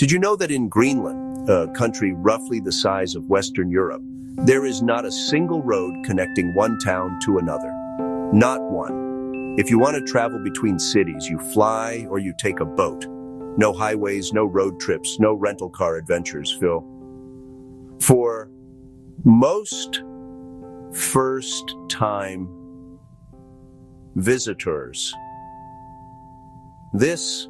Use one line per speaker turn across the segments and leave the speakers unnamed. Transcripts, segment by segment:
Did you know that in Greenland, a country roughly the size of Western Europe, there is not a single road connecting one town to another? Not one. If you want to travel between cities, you fly or you take a boat. No highways, no road trips, no rental car adventures, Phil. For most first-time visitors, this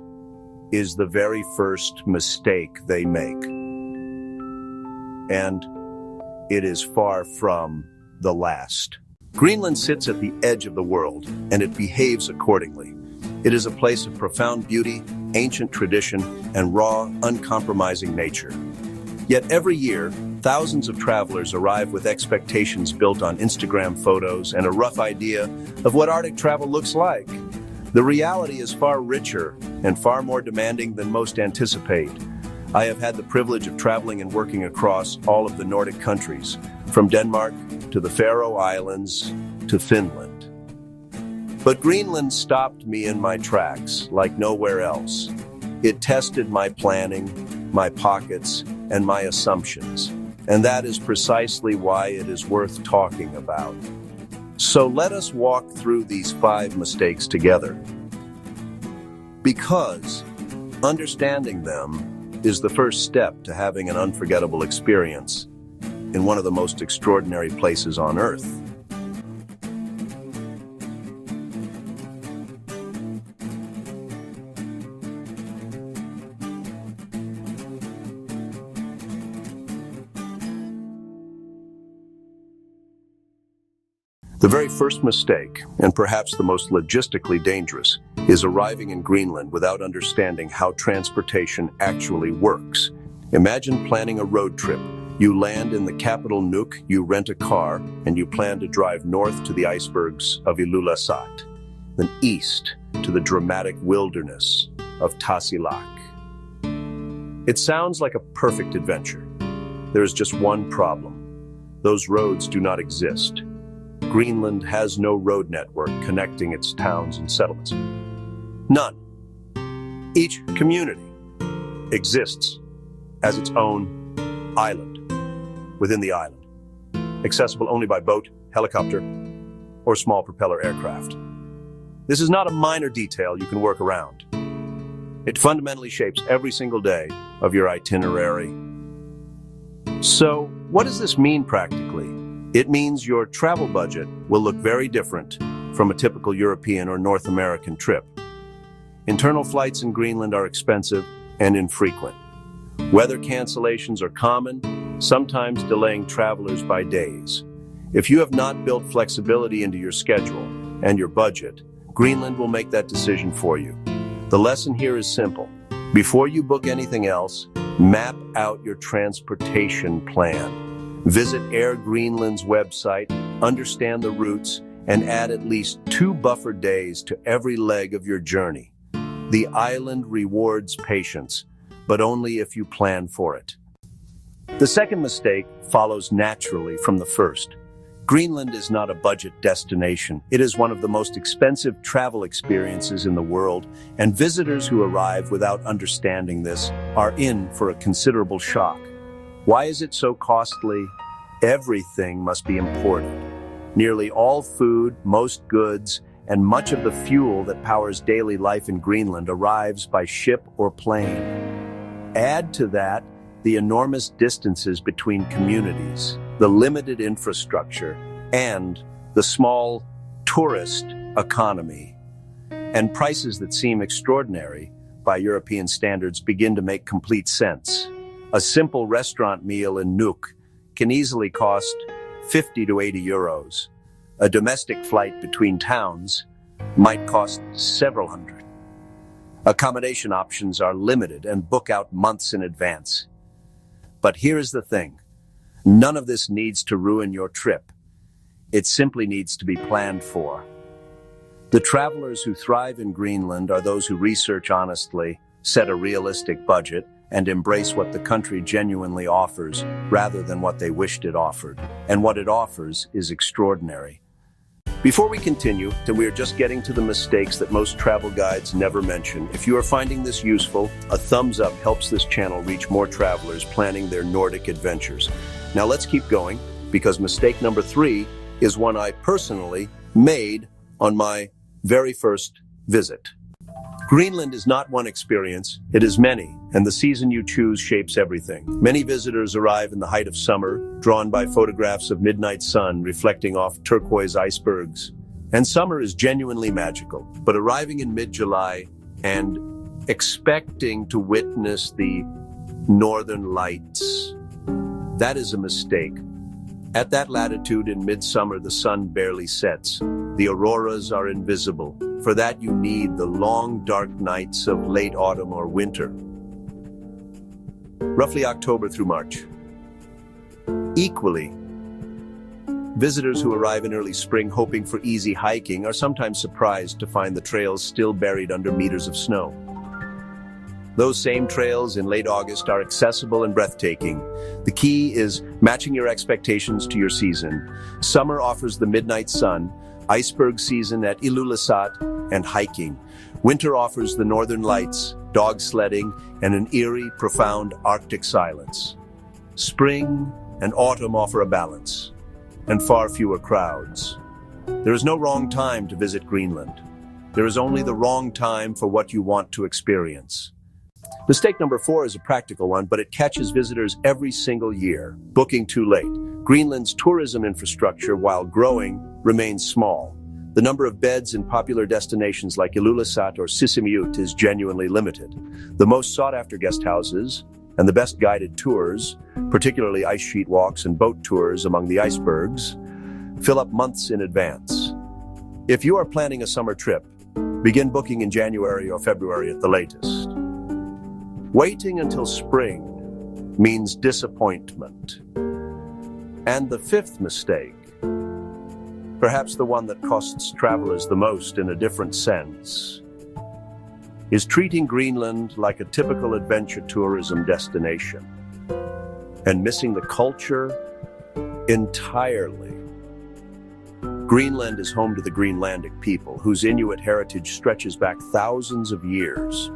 is the very first mistake they make. And it is far from the last. Greenland sits at the edge of the world, and it behaves accordingly. It is a place of profound beauty, ancient tradition, and raw, uncompromising nature. Yet every year, thousands of travelers arrive with expectations built on Instagram photos and a rough idea of what Arctic travel looks like. The reality is far richer and far more demanding than most anticipate. I have had the privilege of traveling and working across all of the Nordic countries, from Denmark to the Faroe Islands to Finland. But Greenland stopped me in my tracks like nowhere else. It tested my planning, my pockets, and my assumptions. And that is precisely why it is worth talking about. So let us walk through these 5 mistakes together. Because understanding them is the first step to having an unforgettable experience in one of the most extraordinary places on Earth. The very first mistake, and perhaps the most logistically dangerous, is arriving in Greenland without understanding how transportation actually works. Imagine planning a road trip. You land in the capital Nuuk, you rent a car, and you plan to drive north to the icebergs of Ilulissat, then east to the dramatic wilderness of Tasiilaq. It sounds like a perfect adventure. There is just one problem. Those roads do not exist. Greenland has no road network connecting its towns and settlements. None. Each community exists as its own island within the island, accessible only by boat, helicopter, or small propeller aircraft. This is not a minor detail you can work around. It fundamentally shapes every single day of your itinerary. So, what does this mean practically? It means your travel budget will look very different from a typical European or North American trip. Internal flights in Greenland are expensive and infrequent. Weather cancellations are common, sometimes delaying travelers by days. If you have not built flexibility into your schedule and your budget, Greenland will make that decision for you. The lesson here is simple. Before you book anything else, map out your transportation plan. Visit Air Greenland's website, understand the routes, and add at least 2 buffer days to every leg of your journey. The island rewards patience, but only if you plan for it. The second mistake follows naturally from the first. Greenland is not a budget destination. It is one of the most expensive travel experiences in the world, and visitors who arrive without understanding this are in for a considerable shock. Why is it so costly? Everything must be imported. Nearly all food, most goods, and much of the fuel that powers daily life in Greenland arrives by ship or plane. Add to that the enormous distances between communities, the limited infrastructure, and the small tourist economy. And prices that seem extraordinary by European standards begin to make complete sense. A simple restaurant meal in Nuuk can easily cost 50 to 80 euros. A domestic flight between towns might cost several hundred. Accommodation options are limited and book out months in advance. But here's the thing. None of this needs to ruin your trip. It simply needs to be planned for. The travelers who thrive in Greenland are those who research honestly, set a realistic budget, and embrace what the country genuinely offers rather than what they wished it offered. And what it offers is extraordinary. Before we continue, we are just getting to the mistakes that most travel guides never mention. If you are finding this useful, a thumbs up helps this channel reach more travelers planning their Nordic adventures. Now let's keep going, because mistake number 3 is one I personally made on my very first visit. Greenland is not one experience, it is many, and the season you choose shapes everything. Many visitors arrive in the height of summer, drawn by photographs of midnight sun reflecting off turquoise icebergs. And summer is genuinely magical, but arriving in mid-July and expecting to witness the northern lights, that is a mistake. At that latitude in midsummer, the sun barely sets. The auroras are invisible. For that, you need the long, dark nights of late autumn or winter. Roughly October through March. Equally, visitors who arrive in early spring hoping for easy hiking are sometimes surprised to find the trails still buried under meters of snow. Those same trails in late August are accessible and breathtaking. The key is matching your expectations to your season. Summer offers the midnight sun, iceberg season at Ilulissat, and hiking. Winter offers the northern lights, dog sledding, and an eerie, profound Arctic silence. Spring and autumn offer a balance, and far fewer crowds. There is no wrong time to visit Greenland. There is only the wrong time for what you want to experience. Mistake number 4 is a practical one, but it catches visitors every single year. Booking too late. Greenland's tourism infrastructure, while growing, remains small. The number of beds in popular destinations like Ilulissat or Sisimiut is genuinely limited. The most sought-after guest houses and the best guided tours, particularly ice sheet walks and boat tours among the icebergs, fill up months in advance. If you are planning a summer trip, begin booking in January or February at the latest. Waiting until spring means disappointment. And the 5th mistake, perhaps the one that costs travelers the most in a different sense, is treating Greenland like a typical adventure tourism destination and missing the culture entirely. Greenland is home to the Greenlandic people, whose Inuit heritage stretches back thousands of years.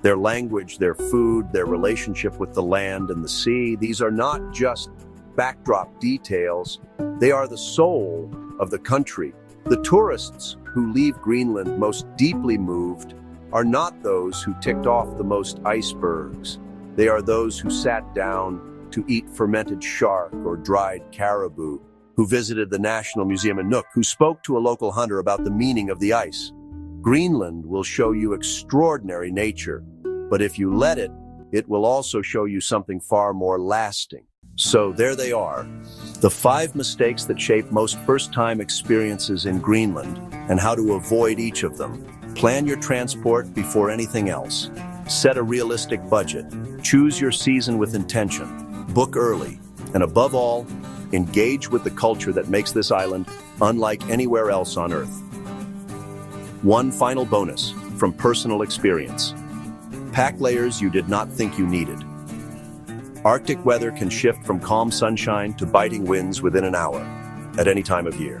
Their language, their food, their relationship with the land and the sea, these are not just backdrop details, they are the soul of the country. The tourists who leave Greenland most deeply moved are not those who ticked off the most icebergs. They are those who sat down to eat fermented shark or dried caribou, who visited the National Museum in Nuuk, who spoke to a local hunter about the meaning of the ice. Greenland will show you extraordinary nature, but if you let it, it will also show you something far more lasting. So there they are, the 5 mistakes that shape most first-time experiences in Greenland and how to avoid each of them. Plan your transport before anything else. Set a realistic budget. Choose your season with intention. Book early. And above all, engage with the culture that makes this island unlike anywhere else on Earth. One final bonus from personal experience. Pack layers you did not think you needed. Arctic weather can shift from calm sunshine to biting winds within an hour, at any time of year.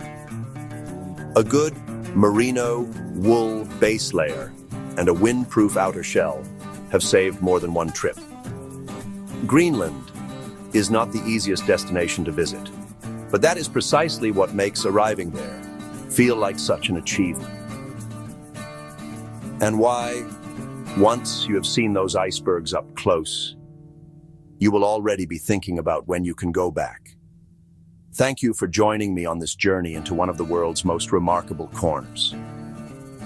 A good merino wool base layer and a windproof outer shell have saved more than one trip. Greenland is not the easiest destination to visit, but that is precisely what makes arriving there feel like such an achievement. And why, once you have seen those icebergs up close, you will already be thinking about when you can go back. Thank you for joining me on this journey into one of the world's most remarkable corners.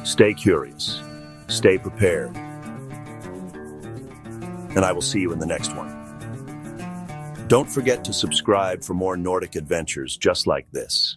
Stay curious, stay prepared, and I will see you in the next one. Don't forget to subscribe for more Nordic adventures just like this.